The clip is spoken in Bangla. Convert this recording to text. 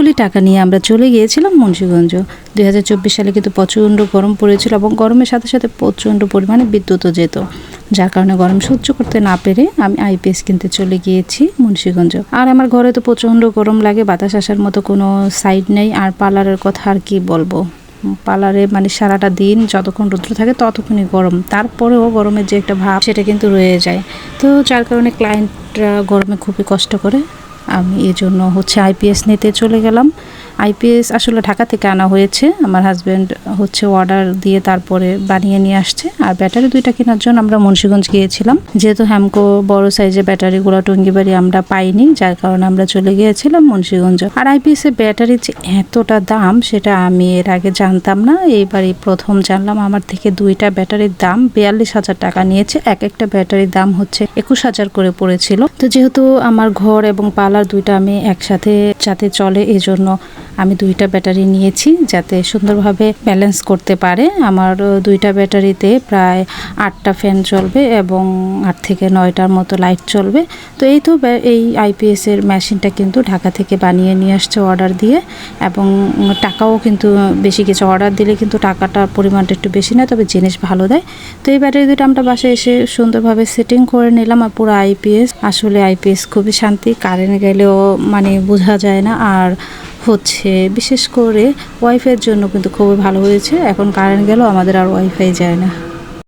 অনেকগুলি টাকা নিয়ে আমরা চলে গিয়েছিলাম মুন্সিগঞ্জ। 2024 সালে কিন্তু প্রচণ্ড গরম পড়েছিল এবং গরমের সাথে সাথে প্রচণ্ড পরিমাণে বিদ্যুৎও যেত, যার কারণে গরম সহ্য করতে না পেরে আমি আইপিএস কিনতে চলে গিয়েছি মুন্সিগঞ্জ। আর আমার ঘরে তো প্রচণ্ড গরম লাগে, বাতাস আসার মতো কোনো সাইড নেই। আর পার্লারের কথা আর কি বলবো, পার্লারে মানে সারাটা দিন যতক্ষণ রৌদ্র থাকে ততক্ষণই গরম, তারপরেও গরমের যে একটা ভাব সেটা কিন্তু রয়ে যায়। তো যার কারণে ক্লায়েন্টরা গরমে খুবই কষ্ট করে। আমি এই জন্য আইপিএস নিতে চলে গেলাম। আইপিএস আসলে ঢাকা থেকে আনা হয়েছে, আমার হাজব্যান্ড অর্ডার দিয়ে তারপরে বানিয়ে নিয়ে আসছে। আর ব্যাটারি 2টা কেনার জন্য আমরা মুন্সিগঞ্জ গিয়েছিলাম, যেহেতু হ্যামকো বড় সাইজের ব্যাটারিগুলো টঙ্গিবাড়ি আমরা পাইনি, যার কারণে আমরা চলে গিয়েছিলাম মুন্সিগঞ্জ। আর আইপিএস এর ব্যাটারির যে এতটা দাম সেটা আমি এর আগে জানতাম না, এইবারই প্রথম জানলাম। আমার থেকে 2টা ব্যাটারির দাম 42,000 টাকা নিয়েছে। একটা ব্যাটারির দাম 21,000 করে পড়েছিল। তো যেহেতু আমার ঘর এবং পার্লার 2টা আমি একসাথে যাতে চলে, এই জন্য আমি 2টা ব্যাটারি নিয়েছি যাতে সুন্দরভাবে ব্যালেন্স করতে পারে। আমার 2টা ব্যাটারিতে প্রায় 8টা ফ্যান চলবে এবং 8 থেকে 9টার মতো লাইট চলবে। তো এই আইপিএস এর মেশিনটা কিন্তু ঢাকা থেকে বানিয়ে নিয়ে আসছে অর্ডার দিয়ে, এবং টাকাও কিন্তু বেশি কিছু অর্ডার দিলে কিন্তু টাকাটার পরিমাণটা একটু বেশি নেয়, তবে জিনিস ভালো দেয়। তো এই ব্যাটারি 2টা আমরা বাসায় এসে সুন্দরভাবে সেটিং করে নিলাম। আর পুরো আসলে আইপিএস খুবই শান্তি, কারেন্ট গেলেও মানে বোঝা যায় না। আর বিশেষ করে ওয়াইফাইয়ের জন্য কিন্তু খুবই ভালো হয়েছে, এখন কারেন্ট গেলেও আমাদের আর ওয়াইফাই যায় না।